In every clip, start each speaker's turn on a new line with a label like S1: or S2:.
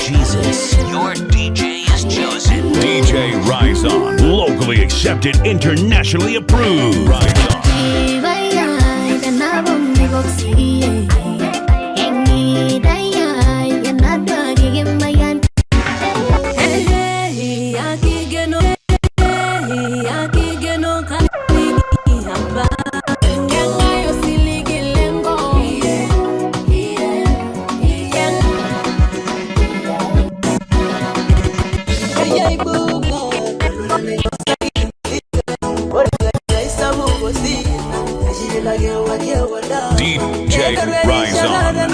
S1: Jesus. Your DJ is chosen. DJ Raizon. Locally accepted, internationally approved. Raizon. DJ Raizon.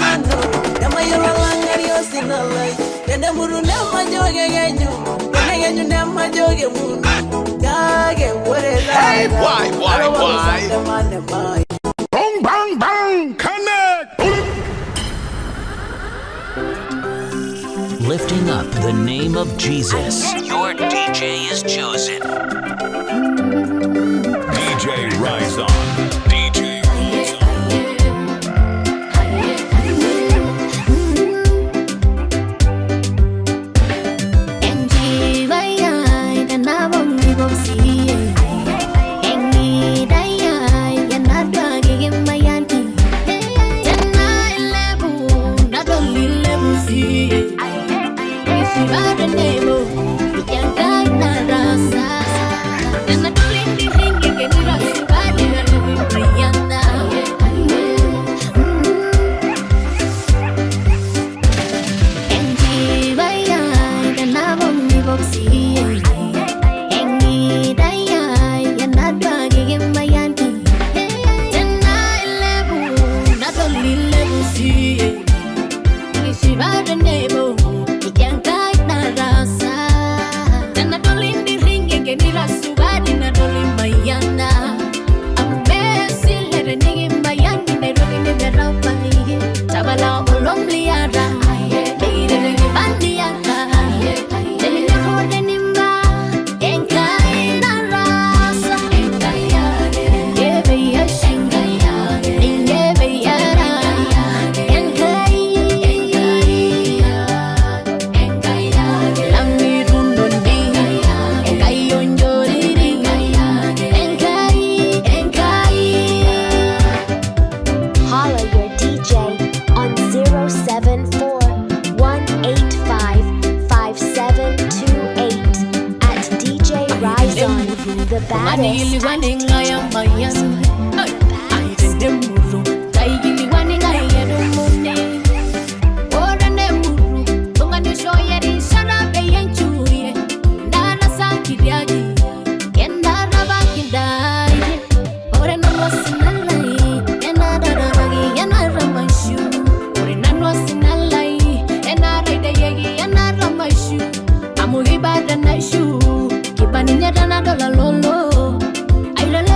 S1: Hey, why? Bang, bang, bang, connect! Lifting up the name of Jesus. Your DJ is chosen. DJ Raizon. DJ Raizon.
S2: Keep on in your dana dollar lolo. I don't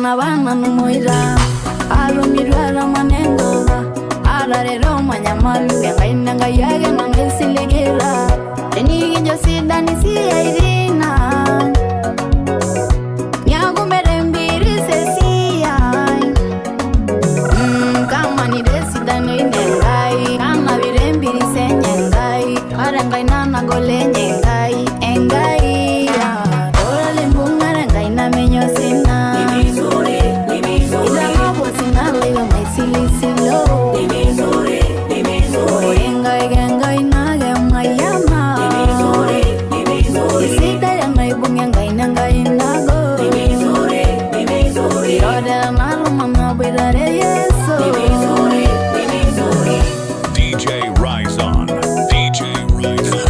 S2: na bana numoira alo mirwara manengoga alarero manyamalu yangaina ngayage nangesilegera eni josida nisiyairina nyago merembiri sesia kama ni desida no inengai kama virembiri senyengai arangai nana golenyengai engai ya ole mbungara ngai na menyo sina ni vizuri ila hapo sina leo maisili silo ni vizuri engai na gema yama ni vizuri sida ya maibunga ngai na ngai nago ni vizuri roda malu mama bidare yeso ni vizuri
S1: DJ Raizon. DJ Raizon.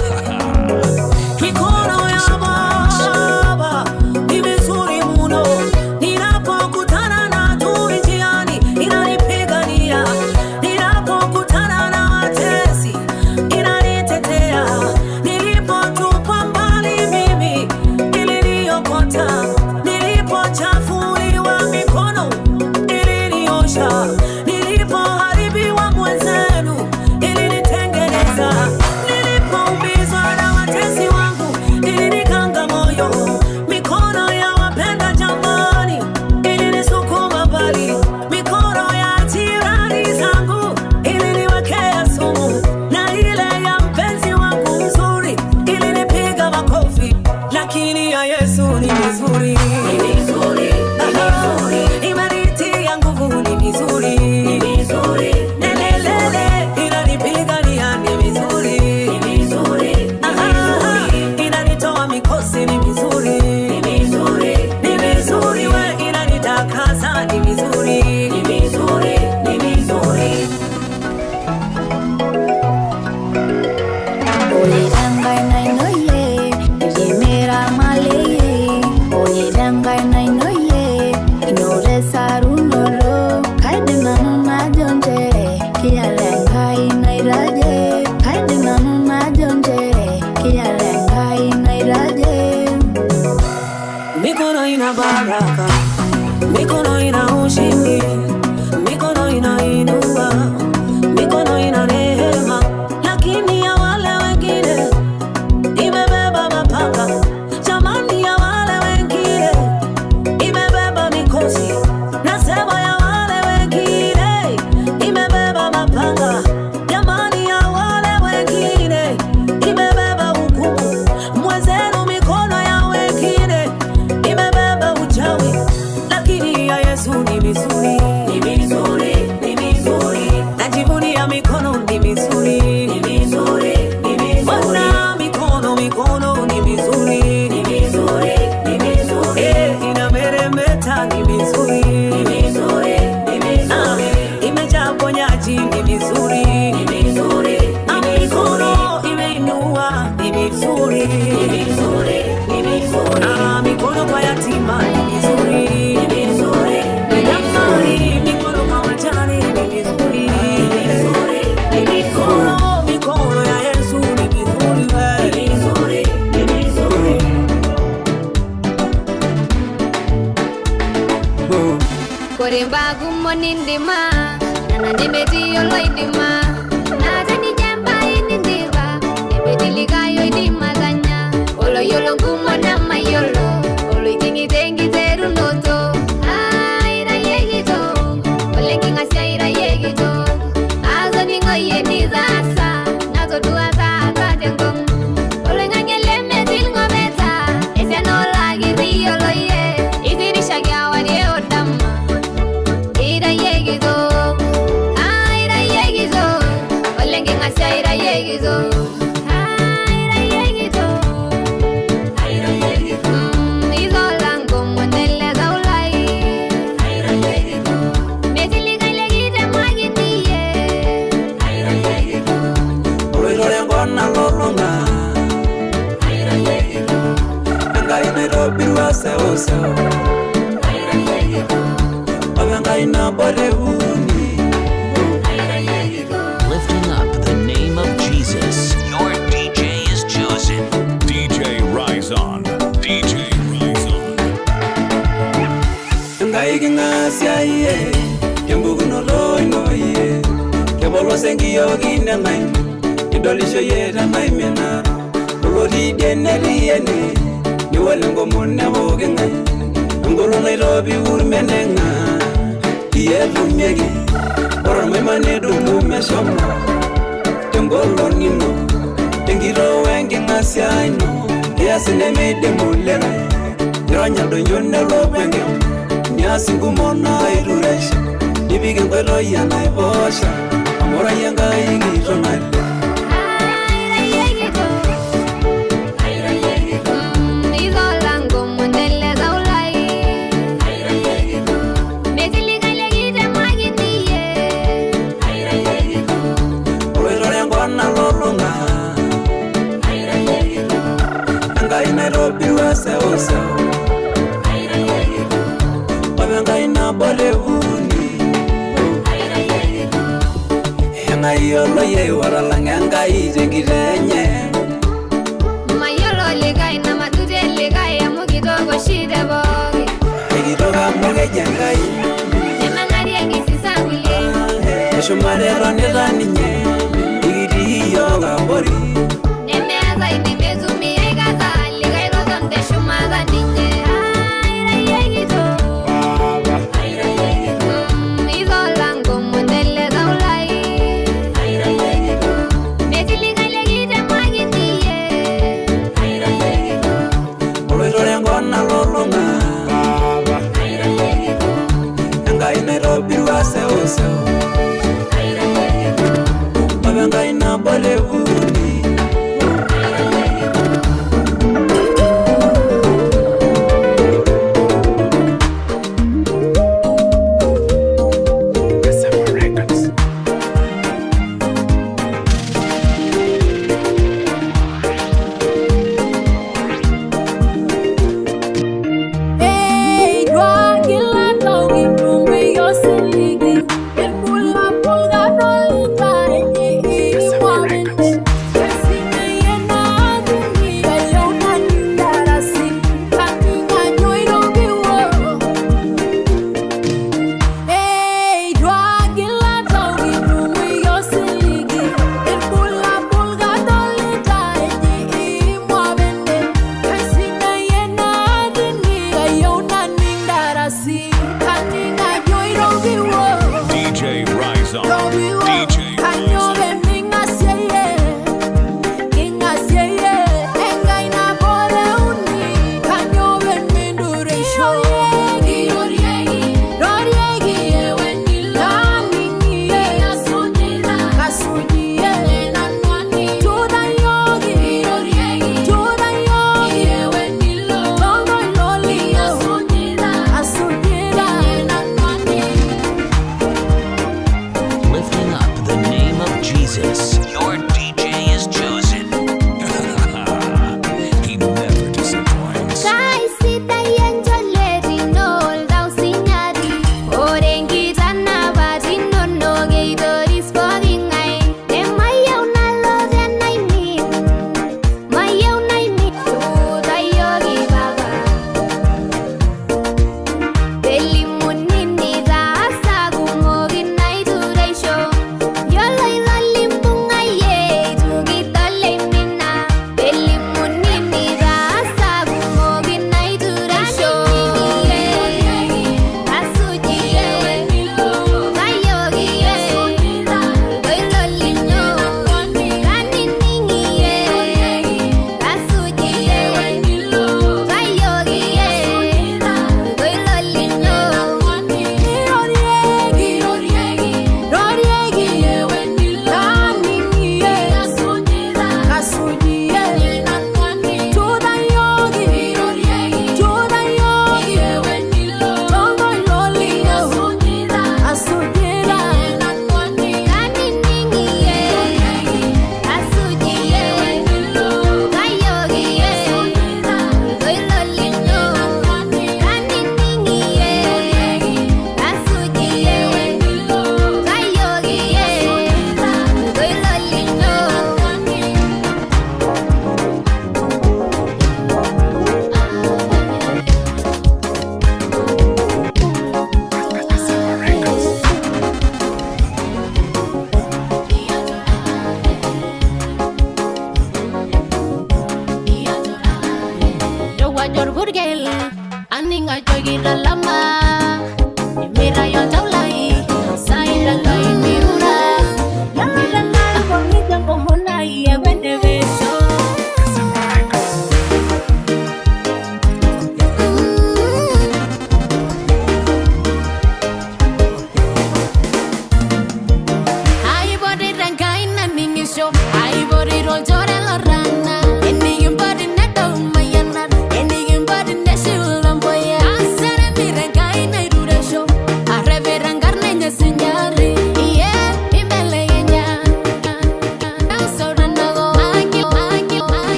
S3: Mikono ya baba ni vizuri mno, ninapokutana na adui njiani inanipigania, ninapokutana na watesi inanitetea, nilipotupwa mbali mimi iliniokota, nilipochafuliwa mikono iliniosha, nilipoharibiwa mwenzenu ilinitengeneza, nilipoumizwa na watesi wangu ilinikanga moyo, mikono ya wapenda jamani ilinisukuma mbali, mikono ya jirani zangu iliniwekea sumu, na ile ya mpenzi wangu mzuri ilinipiga makofi, lakini ya Yesu ni mzuri, imenitia nguvu, ni mzuri, nelelele inanipigania, ni mzuri, inanitoa mikosi, ni mzuri, we inanitakasa, ni mzuri.
S2: Oye dangai nai noye, rimera maleye. Oye dangai nai noye, inore sarunolo. Kaide nanu na jonje, kialengai nai raje. Kaide nanu na jonje, kialengai nai raje.
S3: Mikono ina baraka, mikono ina ushindi, mikono ina inua, mikono ina rehema, lakini ya wale wengine imebeba mapanga, jamani ya wale wengine imebeba mikosi, nasema ya wale wengine imebeba mapanga, jamani ya wale wengine imebeba hukumu, mwenzenu mikono ya wengine imebeba uchawi, lakini ya Yesu ni mizuri, najivunia mikono ni mizuri, Bwana mikono ni mizuri, inameremeta ni mizuri, imejaa ponyaji ni mizuri, mikono imeinua ni mizuri, mikono kwa yatima ni mizuri, jamani mikono kwa wajane ni mizuri, mikono ya Yesu ni mizuri,
S4: Koremba gumonindima, nana nimeti yoloidima, natani jamba inindiva, nimeti ligayo idima ganya, olo yolo gumona mayolo, olo itingi tengi teru noto, ira yegito, ole kingasya ira yegito, azo ningo yenizasa, nazo duasa katengong, ole ngangele metil ngometa, ese no lagi riyolo ye, idirisha gawari odama. Ira yegizo, olenge ngasya ira yegizo, izolango mwendele zaulai, mesiliga ilegite mwaginiye,
S3: ulilole ngona lolonga, ngai Nairobi wase uso, ngai na borehuni.
S1: Lifting up the name of Jesus. Your DJ is chosen. DJ Raizon. DJ Raizon.
S3: Engai ngasia ye Kembugu no roi no ye Kebolo sengi yogi nangai Idolisho ye nangai mena Ulori deneri yene Ni walengo mune woge ngai Ngolo Nairobi urmenenga Iye lumyegi Ora maimane dumu meshoma Tengolo nino Tengiro wengi ngasia ino Kea sinemide mulega Nyonya donyone lopenge Nyasi ngumona iruresha Nibige ngwelo ya naibosha Amora yenga ingi tonale Nairobi wase osa Wabengai na bolehuni Engai yolo ye waralang engai jengirenye
S4: Mayolo legai na matuje legai Amukitogo shide bogi
S3: Egitoga muge jengai
S4: Nemangari engisisangule
S3: Eshumarero nilaninye Igiti yoga bori
S4: Nemeza inimezumi egaza
S3: Nairobi wase osa Wabengai na bolehuni
S2: Hey, dwa kila taugi kumbi yosiligi Kepul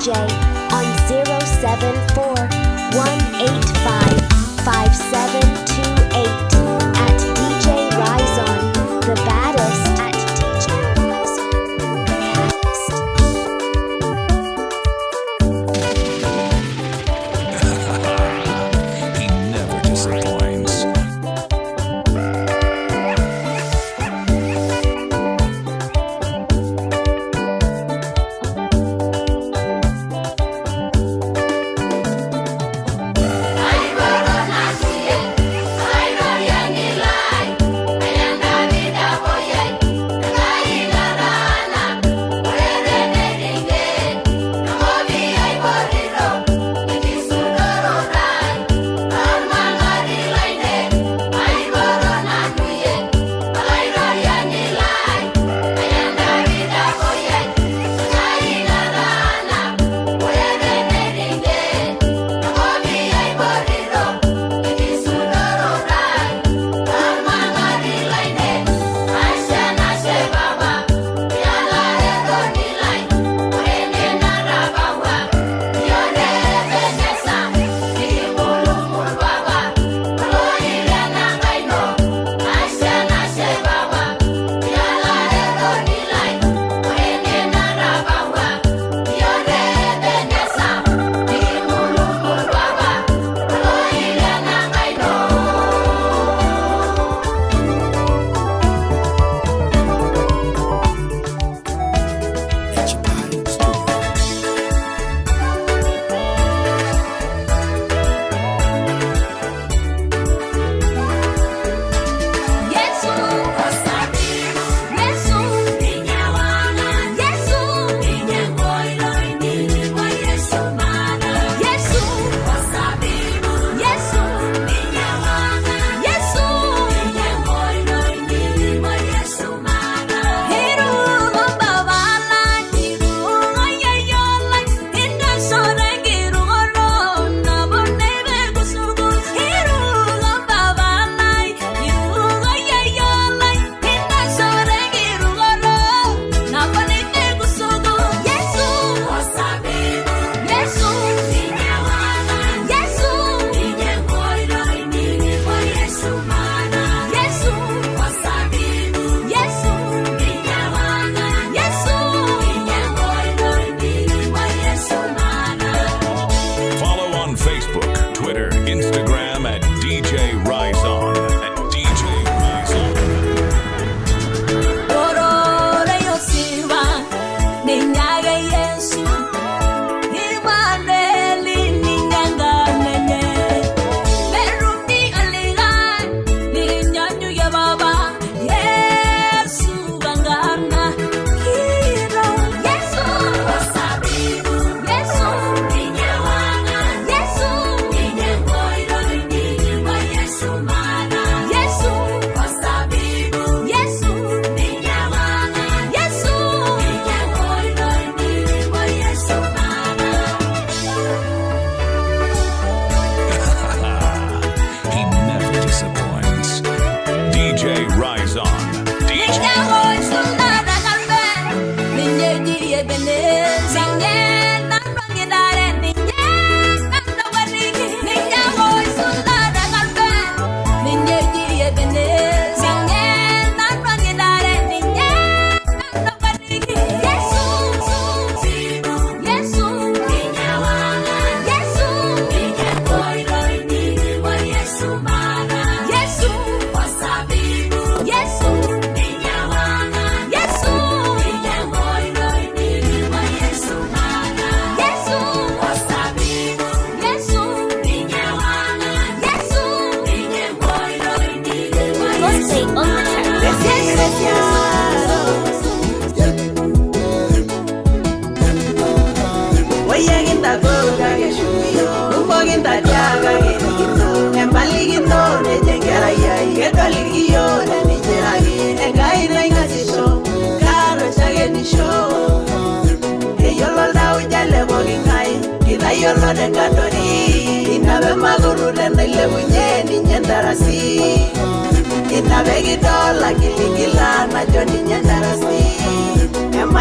S5: DJ on 074-185-5728 at DJ Raizon, the baddest. At DJ Raizon, the baddest.
S1: He never disappoints.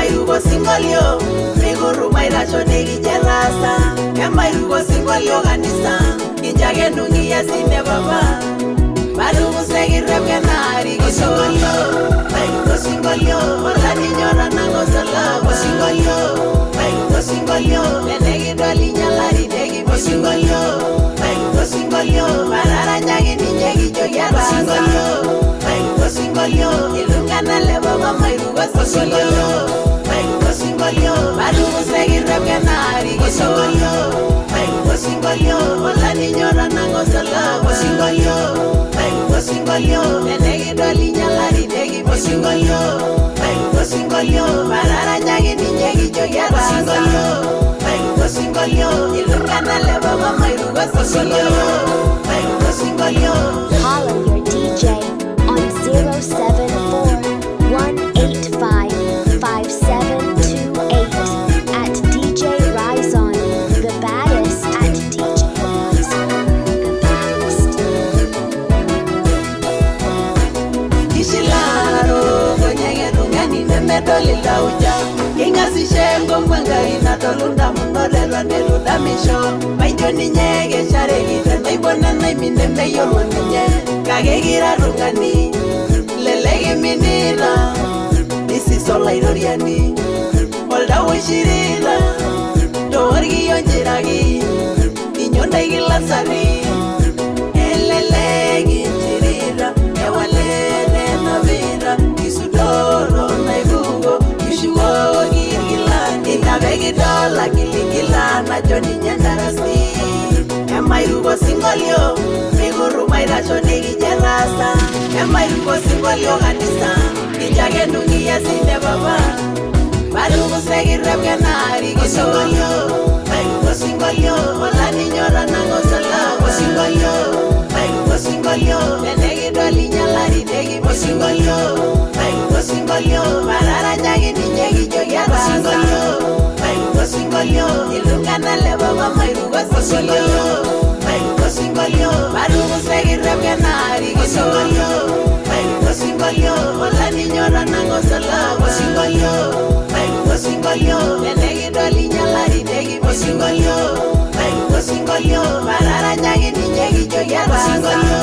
S3: Emairuko singolio Miguru mairasho negi jerasa Emairuko singolio kanisa Injage nungi ya sine baba Barugu segi rebke nari Singolio Mairuko singolio Ola ninyora nango salabo Singolio Mairuko singolio Nenegi doli nyalari degi Singolio Mairuko singolio Marara nyagi ninyegi joyara Singolio Mairuko singolio Ilungana lebo mairuko singolio Mairuko singolio Barugu segi rebke nari Singolio Mairuko singolio Ola ninyora nango salabo Singolio Mairuko singolio Nenegi doli nyalari degi Singolio Mairuko singolio Marara nyagi ninyegi joyara Singolio Mairuko singolio Ilungana lebo mairuko singolio Mairuko singolio
S5: Holla your DJ on 074-185-5728 at DJ Raizon, the baddest at DJ Raizon, the baddest.
S3: Ishilaro Gonyege dungani nemedoli lauja Ingasi shengo mwanga inatolunda munolelwa neluda misho Maijoni nyege sharegite naibona naimine meyolo ninye Kagegira rungani Lelege minira Nisi sola idoriani Olda wishirira Doorgi yonjiragi Inyonda igilasari Elelegi chirira Ewalele navira Isudoro naibugo Ishuo girgila Inabegi dola giligila Na joni nyandarasi Emairuko singolio Miguru mairasho negi jerasa Emairuko singolio kanisa Injage nungi ya sine baba Barugu segi rebke nari Singolio Mairuko singolio Ola ninyora nango salabo Singolio Mairuko singolio Nenegi doli nyalari degi Singolio Mairuko singolio Marara nyagi ninyegi joyara Singolio Mairuko singolio Ilungana lebo mairuko singolio Mairuko singolio Barugu segi rebke nari Singolio Mairuko singolio Ola ninyora nango salabo Singolio Mairuko singolio Nenegi doli nyalari degi Singolio Mairuko singolio Marara nyagi ninyegi joyara Singolio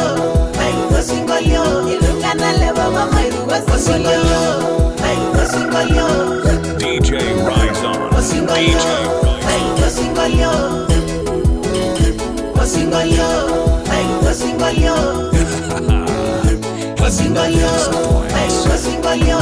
S3: Mairuko singolio Ilungana lebo mairuko singolio Mairuko singolio
S1: DJ Raizon. DJ Raizon.
S3: Singolio Singolio Mairuko singolio Singolio Mairuko singolio